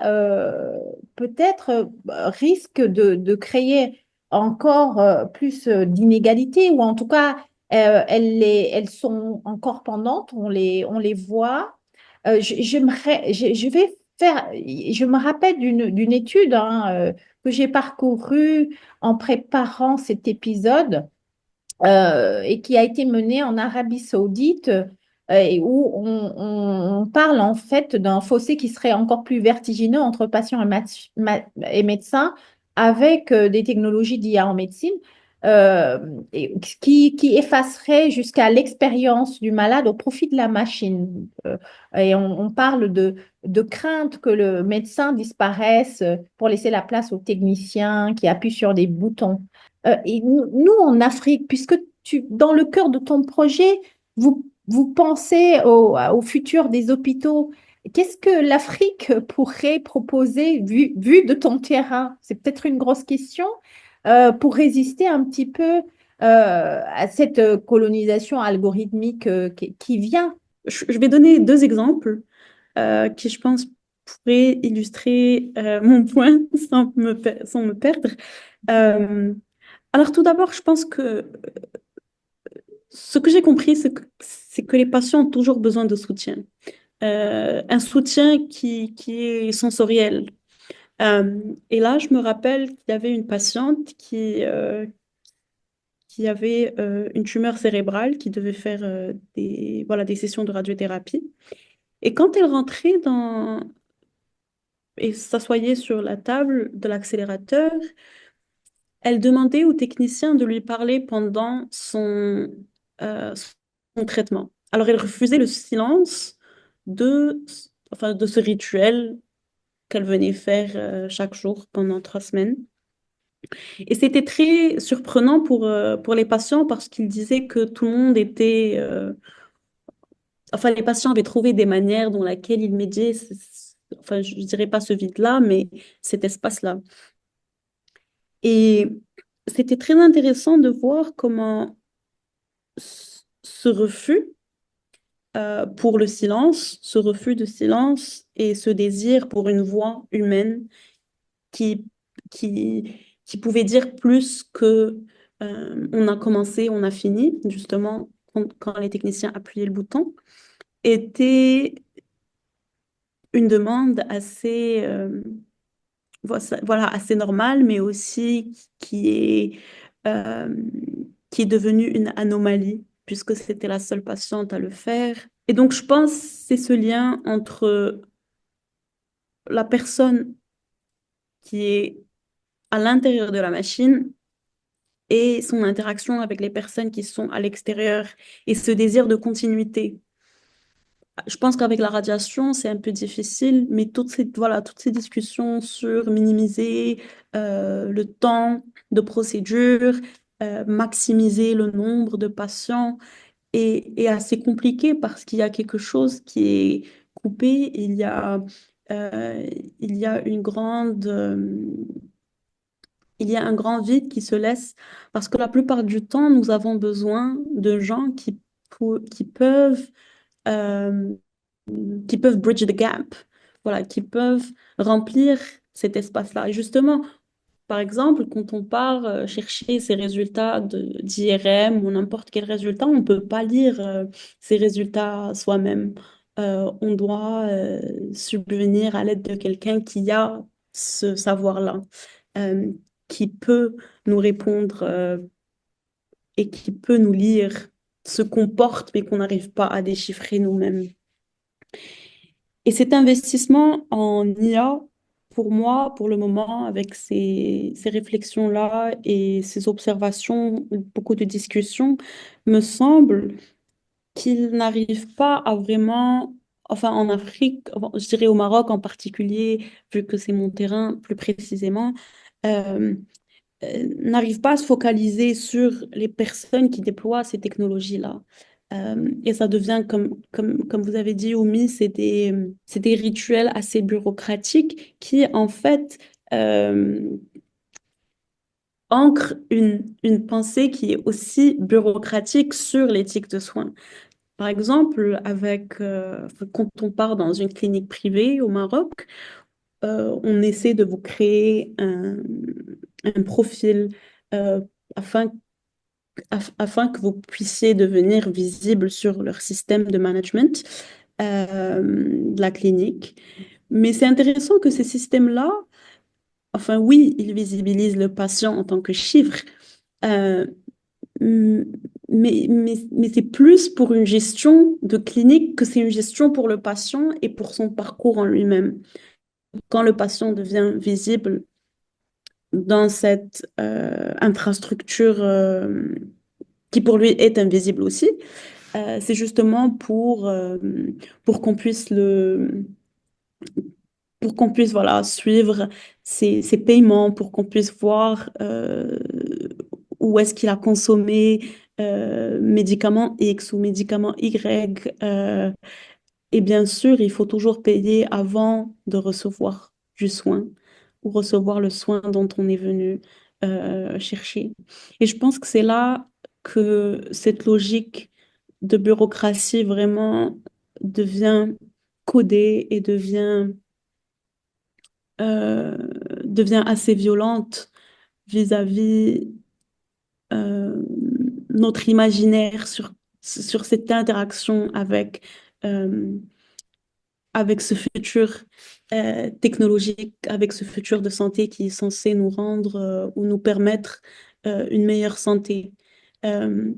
peut-être risquent de créer encore plus d'inégalités ou en tout cas elles sont encore pendantes, on les voit. Je vais faire, je me rappelle d'une étude que j'ai parcourue en préparant cet épisode et qui a été menée en Arabie Saoudite, et où on parle en fait d'un fossé qui serait encore plus vertigineux entre patients et médecins avec des technologies d'IA en médecine, euh, et qui effacerait jusqu'à l'expérience du malade au profit de la machine. Et on parle de crainte que le médecin disparaisse pour laisser la place au technicien qui appuie sur des boutons. Et nous, en Afrique, puisque dans le cœur de ton projet, vous pensez au futur des hôpitaux, qu'est-ce que l'Afrique pourrait proposer, vu de ton terrain? C'est peut-être une grosse question, pour résister un petit peu à cette colonisation algorithmique qui vient. Je vais donner deux exemples qui, je pense, pourraient illustrer mon point sans me perdre. Euh, alors, tout d'abord, je pense que ce que j'ai compris, c'est que les patients ont toujours besoin de soutien. Un soutien qui est sensoriel. Euh, et là, je me rappelle qu'il y avait une patiente qui avait une tumeur cérébrale qui devait faire voilà, des sessions de radiothérapie. Et quand elle rentrait et s'assoyait sur la table de l'accélérateur, elle demandait au technicien de lui parler pendant euh, son traitement. Alors, elle refusait le silence de ce rituel qu'elle venait faire chaque jour pendant 3 semaines. Et c'était très surprenant pour les patients parce qu'ils disaient que tout le monde enfin, les patients avaient trouvé des manières dans lesquelles ils médiaient, enfin, je ne dirais pas ce vide-là, mais cet espace-là. Et c'était très intéressant de voir comment ce refus pour le silence, ce refus de silence et ce désir pour une voix humaine qui, qui, qui pouvait dire plus que on a commencé, on a fini, justement, quand les techniciens appuyaient le bouton, était une demande assez, voilà, assez normale, mais aussi euh, qui est devenue une anomalie, puisque c'était la seule patiente à le faire. Et donc, je pense que c'est ce lien entre la personne qui est à l'intérieur de la machine et son interaction avec les personnes qui sont à l'extérieur et ce désir de continuité. Je pense qu'avec la radiation, c'est un peu difficile, mais voilà, toutes ces discussions sur minimiser le temps de procédure, maximiser le nombre de patients est assez compliqué parce qu'il y a quelque chose qui est coupé, euh, il y a il y a un grand vide qui se laisse parce que la plupart du temps, nous avons besoin de gens qui peuvent euh, qui peuvent bridge the gap, voilà, qui peuvent remplir cet espace-là. Et justement, par exemple, quand on part chercher ces résultats d'IRM ou n'importe quel résultat, on ne peut pas lire ces résultats soi-même. On doit subvenir à l'aide de quelqu'un qui a ce savoir-là, euh, qui peut nous répondre et qui peut nous lire ce qu'on porte, mais qu'on n'arrive pas à déchiffrer nous-mêmes. Et cet investissement en IA, pour moi, pour le moment, avec ces réflexions-là et ces observations, beaucoup de discussions, me semble qu'il n'arrive pas à vraiment, enfin en Afrique, enfin, je dirais au Maroc en particulier, vu que c'est mon terrain plus précisément, euh, n'arrive pas à se focaliser sur les personnes qui déploient ces technologies-là. Et ça devient, comme vous avez dit, Oumi, c'est des rituels assez bureaucratiques qui, en fait, euh, ancrent une pensée qui est aussi bureaucratique sur l'éthique de soins. Par exemple, quand on part dans une clinique privée au Maroc, on essaie de vous créer un profil euh, afin, afin que vous puissiez devenir visible sur leur système de management de la clinique. Mais c'est intéressant que ces systèmes-là, enfin oui, ils visibilisent le patient en tant que chiffre, euh, m- mais c'est plus pour une gestion de clinique que c'est une gestion pour le patient et pour son parcours en lui-même. Quand le patient devient visible dans cette infrastructure qui pour lui est invisible aussi, c'est justement pour qu'on puisse pour qu'on puisse voilà, suivre ses paiements, pour qu'on puisse voir où est-ce qu'il a consommé médicament X ou médicament Y. Et bien sûr, il faut toujours payer avant de recevoir du soin ou recevoir le soin dont on est venu chercher. Et je pense que c'est là que cette logique de bureaucratie vraiment devient codée et euh, devient assez violente vis-à-vis euh, notre imaginaire sur cette interaction euh, avec ce futur technologique, avec ce futur de santé qui est censé nous rendre ou nous permettre une meilleure santé. Euh,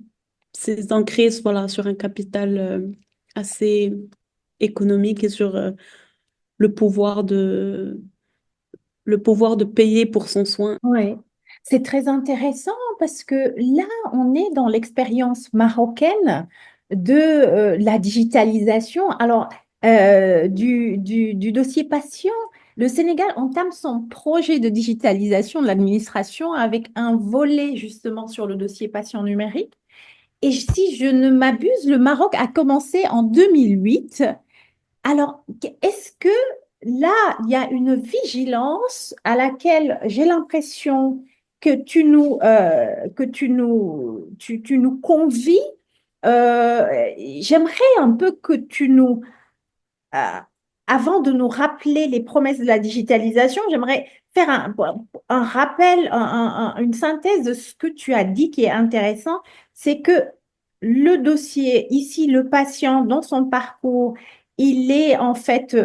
c'est ancré voilà, sur un capital assez économique et sur le pouvoir le pouvoir de payer pour son soin. Oui, c'est très intéressant parce que là, on est dans l'expérience marocaine de la digitalisation. Alors, du dossier patient, le Sénégal entame son projet de digitalisation de l'administration avec un volet justement sur le dossier patient numérique. Et si je ne m'abuse, le Maroc a commencé en 2008. Alors, est-ce que là, il y a une vigilance à laquelle j'ai l'impression que tu nous convies. J'aimerais un peu que tu nous, euh, avant de nous rappeler les promesses de la digitalisation, j'aimerais faire un rappel, une synthèse de ce que tu as dit qui est intéressant. C'est que le dossier, ici, le patient, dans son parcours, il est en fait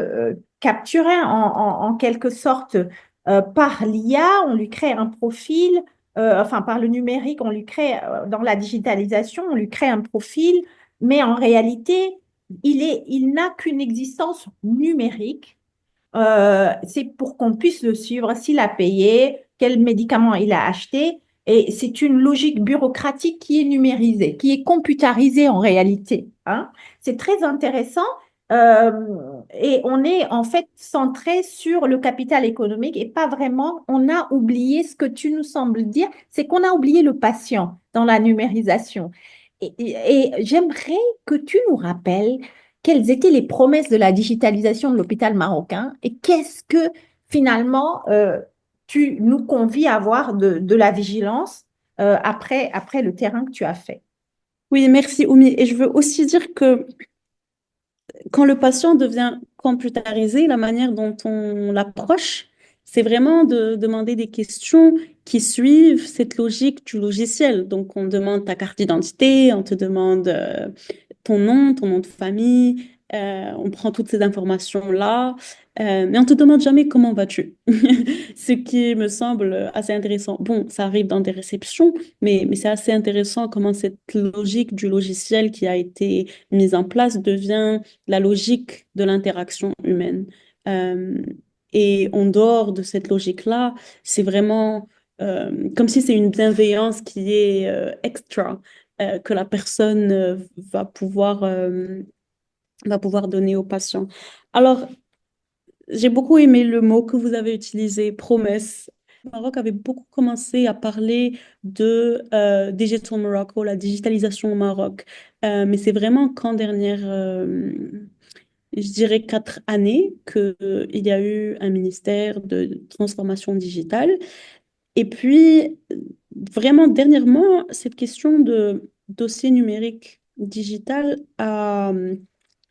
capturé en quelque sorte par l'IA. On lui crée un profil, enfin par le numérique, on lui crée, dans la digitalisation, on lui crée un profil, mais en réalité, il n'a qu'une existence numérique. C'est pour qu'on puisse le suivre, s'il a payé, quel médicament il a acheté. Et c'est une logique bureaucratique qui est numérisée, qui est computarisée en réalité, hein. C'est très intéressant. euh, et on est en fait centré sur le capital économique et pas vraiment, on a oublié ce que tu nous sembles dire, c'est qu'on a oublié le patient dans la numérisation. Et j'aimerais que tu nous rappelles quelles étaient les promesses de la digitalisation de l'hôpital marocain et qu'est-ce que finalement tu nous convies à avoir de la vigilance après le terrain que tu as fait. Oui, merci Oumi. Et je veux aussi dire que quand le patient devient computarisé, la manière dont on l'approche, c'est vraiment de demander des questions qui suivent cette logique du logiciel. Donc, on demande ta carte d'identité, on te demande ton nom de famille, on prend toutes ces informations-là, mais on te demande jamais comment vas-tu. Ce qui me semble assez intéressant. Bon, ça arrive dans des réceptions, mais c'est assez intéressant comment cette logique du logiciel qui a été mise en place devient la logique de l'interaction humaine. Euh, et en dehors de cette logique-là, c'est vraiment comme si c'est une bienveillance qui est extra, que la personne va pouvoir donner au patient. Alors, j'ai beaucoup aimé le mot que vous avez utilisé, promesse. Le Maroc avait beaucoup commencé à parler de Digital Morocco, la digitalisation au Maroc. Mais c'est vraiment qu'en dernière, je dirais 4 années, qu'il y a eu un ministère de transformation digitale. Et puis, vraiment dernièrement, cette question de dossier numérique digital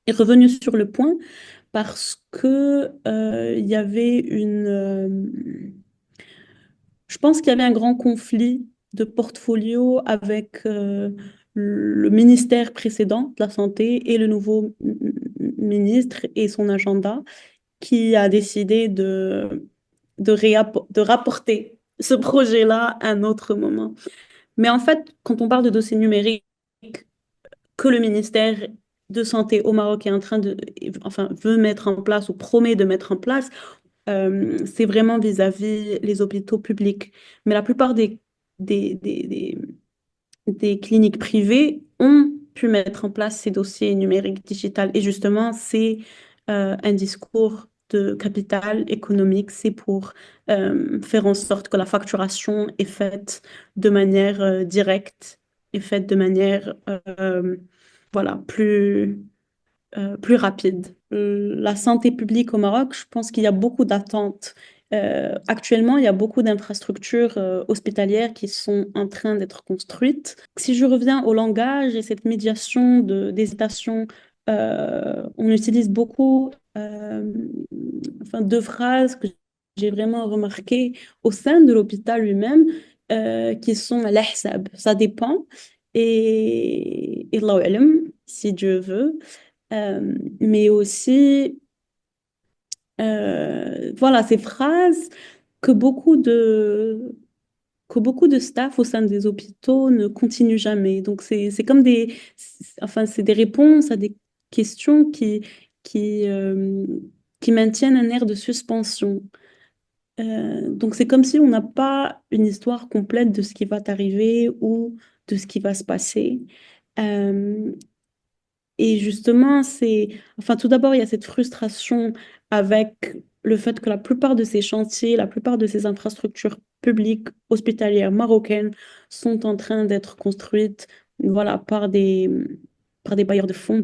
est revenue sur le point parce que il y avait je pense qu'il y avait un grand conflit de portfolio avec le ministère précédent de la Santé et le nouveau ministre et son agenda qui a décidé de rapporter ce projet-là à un autre moment. Mais en fait, quand on parle de dossier numérique que le ministère de Santé au Maroc est en train enfin, veut mettre en place ou promet de mettre en place, c'est vraiment vis-à-vis les hôpitaux publics. Mais la plupart des, des, des- des cliniques privées ont pu mettre en place ces dossiers numériques digitales. Et justement, c'est un discours de capital économique. C'est pour faire en sorte que la facturation est faite de manière directe, est faite de manière voilà, plus rapide. La santé publique au Maroc, je pense qu'il y a beaucoup d'attentes. Actuellement, il y a beaucoup d'infrastructures hospitalières qui sont en train d'être construites. Si je reviens au langage et cette médiation d'hésitation, on utilise beaucoup enfin, deux phrases que j'ai vraiment remarquées au sein de l'hôpital lui-même, qui sont l'ahsab, ça dépend, et Allahu alam, si Dieu veut. Mais aussi, voilà, ces phrases que que beaucoup de staff au sein des hôpitaux ne continuent jamais. Donc, c'est comme enfin, c'est des réponses à des questions qui, euh, qui maintiennent un air de suspension. Donc, c'est comme si on n'a pas une histoire complète de ce qui va t'arriver ou de ce qui va se passer. Euh, Et justement, enfin, tout d'abord, il y a cette frustration avec le fait que la plupart de ces chantiers, la plupart de ces infrastructures publiques hospitalières marocaines sont en train d'être construites, voilà, par des bailleurs de fonds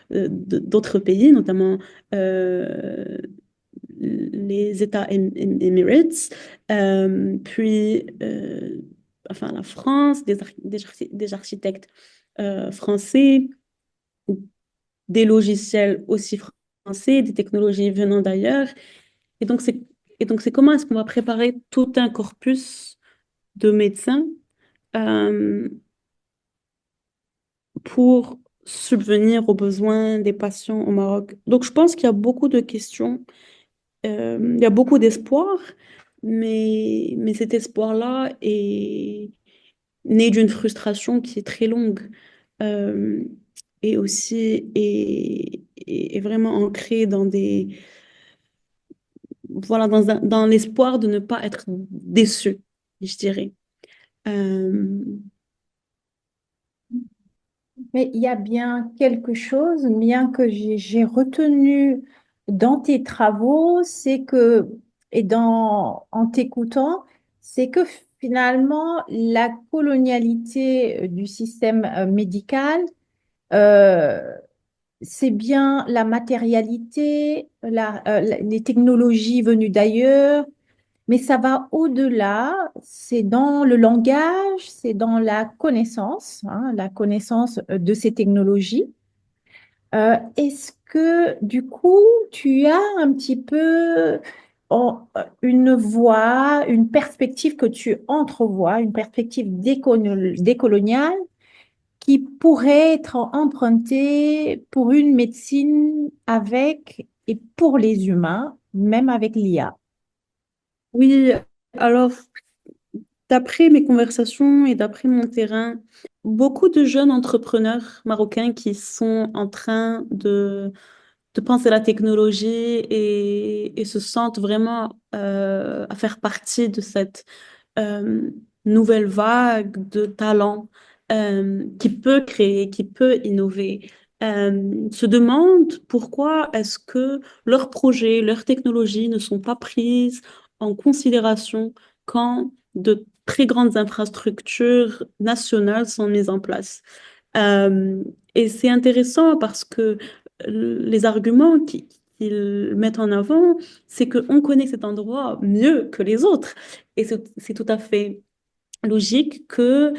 d'autres pays, notamment euh, les États Emirates, puis enfin, la France, des architectes français, des logiciels aussi français, des technologies venant d'ailleurs. Et donc, c'est comment est-ce qu'on va préparer tout un corpus de médecins euh, pour subvenir aux besoins des patients au Maroc. Donc, je pense qu'il y a beaucoup de questions, il y a beaucoup d'espoir, mais cet espoir-là est né d'une frustration qui est très longue. euh, et aussi est vraiment ancré voilà, dans l'espoir de ne pas être déçu, je dirais. Euh, Mais il y a bien quelque chose, bien que j'ai retenu dans tes travaux, c'est que, en t'écoutant, c'est que finalement, la colonialité du système médical, euh, c'est bien la matérialité, les technologies venues d'ailleurs, mais ça va au-delà, c'est dans le langage, c'est dans la connaissance de ces technologies. Est-ce que du coup, tu as un petit peu une voie, une perspective que tu entrevois, une perspective décoloniale qui pourrait être empruntée pour une médecine avec et pour les humains, même avec l'IA? oui, alors, d'après mes conversations et d'après mon terrain, beaucoup de jeunes entrepreneurs marocains qui sont en train de penser la technologie et se sentent vraiment à faire partie de cette euh, nouvelle vague de talents qui peut créer, qui peut innover, se demandent pourquoi est-ce que leurs projets, leurs technologies ne sont pas prises en considération quand de très grandes infrastructures nationales sont mises en place. Euh, et c'est intéressant parce que les arguments qu'ils mettent en avant, c'est qu'on connaît cet endroit mieux que les autres. Et c'est tout à fait logique que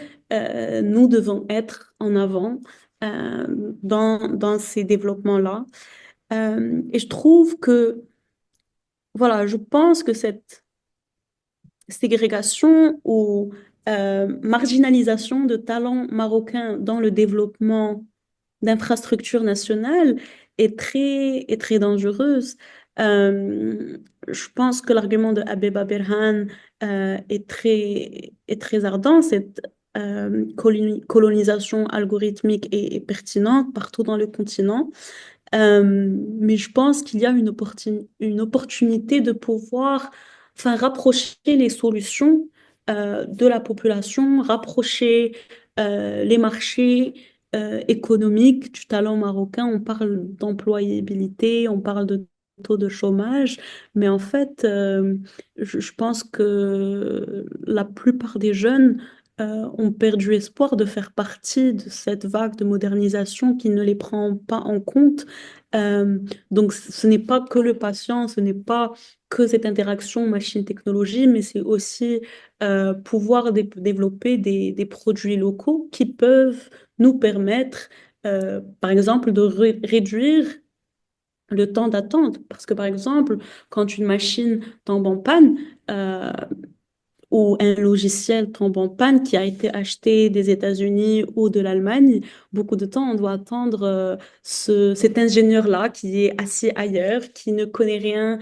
nous devons être en avant dans ces développements-là. Et je trouve que, voilà, je pense que cette ségrégation ou marginalisation de talents marocains dans le développement d'infrastructures nationales est très dangereuse. Je pense que l'argument de Abeba Berhan est très ardent. Cette colonisation algorithmique est pertinente partout dans le continent. Mais je pense qu'il y a une opportunité de pouvoir enfin, rapprocher les solutions de la population, rapprocher les marchés économiques du talent marocain. On parle d'employabilité, on parle de taux de chômage, mais en fait, je pense que la plupart des jeunes ont perdu espoir de faire partie de cette vague de modernisation qui ne les prend pas en compte. Euh, donc, ce n'est pas que le patient, ce n'est pas que cette interaction machine-technologie, mais c'est aussi pouvoir développer des produits locaux qui peuvent nous permettre, par exemple, de réduire le temps d'attente. Parce que, par exemple, quand une machine tombe en panne, ou un logiciel tombe en panne qui a été acheté des États-Unis ou de l'Allemagne, beaucoup de temps, on doit attendre cet ingénieur-là qui est assis ailleurs, qui ne connaît rien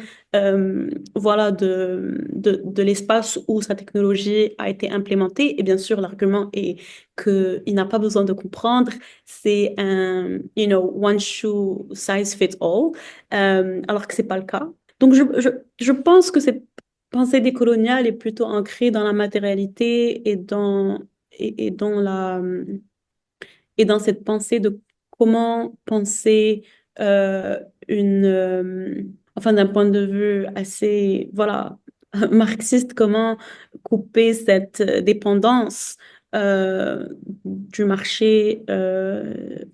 voilà, de l'espace où sa technologie a été implémentée. Et bien sûr, l'argument est qu'il n'a pas besoin de comprendre. C'est un, one shoe size fits all, alors que c'est pas le cas. Donc, je pense que cette pensée décoloniale est plutôt ancrée dans la matérialité et dans et dans cette pensée de comment penser une, enfin d'un point de vue assez, voilà, marxiste, comment couper cette dépendance du marché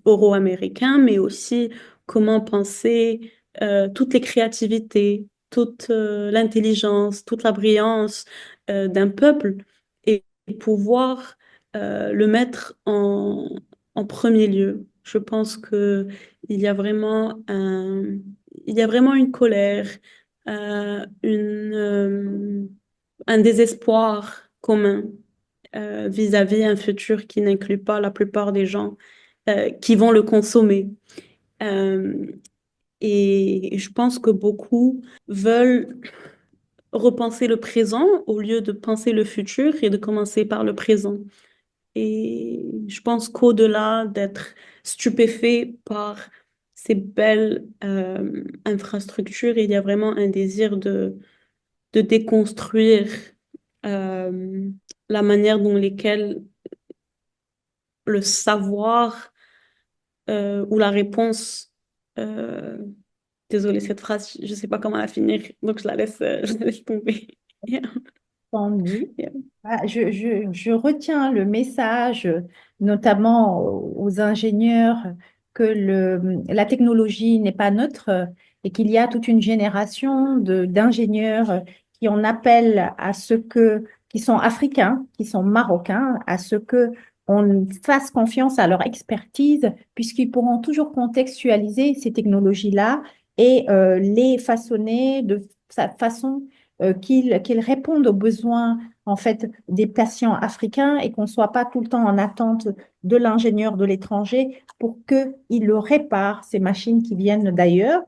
euro-américain, mais aussi comment penser toutes les créativités, toute l'intelligence, toute la brillance d'un peuple et pouvoir le mettre en premier lieu. Je pense que il y a vraiment il y a vraiment une colère, un désespoir commun vis-à-vis un futur qui n'inclut pas la plupart des gens qui vont le consommer. Euh, et je pense que beaucoup veulent repenser le présent au lieu de penser le futur et de commencer par le présent. Et je pense qu'au-delà d'être stupéfait par ces belles infrastructures, il y a vraiment un désir de déconstruire euh, la manière dont lesquelles le savoir ou la réponse, euh, désolée cette phrase, je ne sais pas comment la finir, donc je la laisse tomber. Yeah. Entendu. Yeah. Ah, je retiens le message, notamment aux ingénieurs, que la technologie n'est pas neutre et qu'il y a toute une génération d'ingénieurs qui en appellent à ce qui sont africains, qui sont marocains, à ce que on fasse confiance à leur expertise, puisqu'ils pourront toujours contextualiser ces technologies-là et les façonner de façon qu'ils répondent aux besoins en fait des patients africains et qu'on ne soit pas tout le temps en attente de l'ingénieur de l'étranger pour qu'il le répare, ces machines qui viennent d'ailleurs,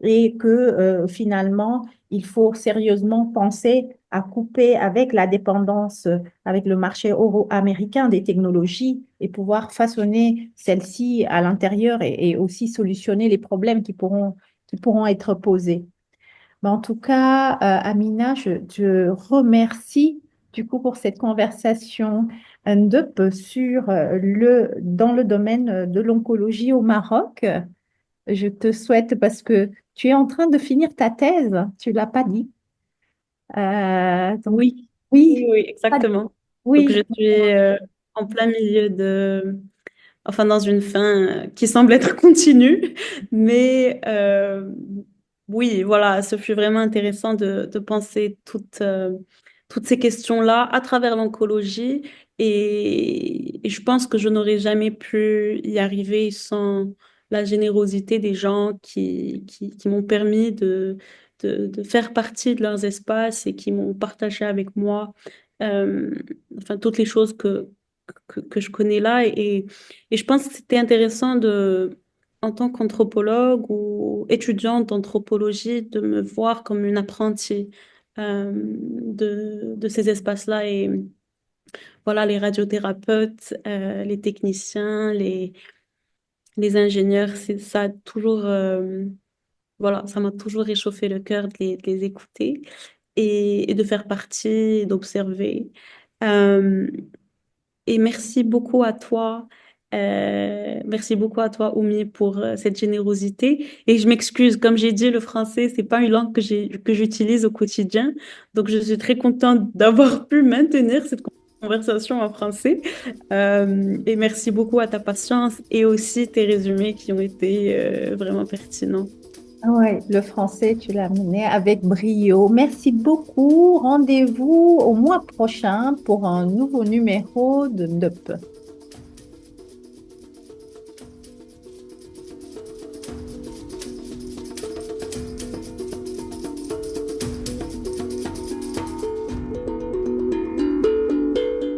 et que finalement, il faut sérieusement penser à couper avec la dépendance, avec le marché euro-américain des technologies et pouvoir façonner celles-ci à l'intérieur et aussi solutionner les problèmes qui pourront être posés. En tout cas, Amina, je te remercie du coup pour cette conversation sur dans le domaine de l'oncologie au Maroc. Je te souhaite, parce que tu es en train de finir ta thèse, tu l'as pas dit. Donc, Oui. Oui, Oui, oui, pas- exactement. Donc, je oui, suis en plein milieu enfin, dans une fin qui semble être continue, mais oui, voilà, ce fut vraiment intéressant de penser toutes ces questions-là à travers l'oncologie, et je pense que je n'aurais jamais pu y arriver sans la générosité des gens qui m'ont permis de faire partie de leurs espaces et qui m'ont partagé avec moi euh, enfin, toutes les choses que je connais là. Et je pense que c'était intéressant en tant qu'anthropologue ou étudiante d'anthropologie, de me voir comme une apprentie de ces espaces-là. Et voilà, les radiothérapeutes, les techniciens, les ingénieurs, ça a toujours, voilà, ça m'a toujours réchauffé le cœur de les écouter et de faire partie, d'observer. Euh, et merci beaucoup à toi, Oumi, pour cette générosité. Et je m'excuse, comme j'ai dit, le français, c'est pas une langue que j'utilise au quotidien. Donc, je suis très contente d'avoir pu maintenir cette conversation en français. Et merci beaucoup à ta patience et aussi tes résumés qui ont été vraiment pertinents. ouais, le français, tu l'as mené avec brio. Merci beaucoup. Rendez-vous au mois prochain pour un nouveau numéro de NUP.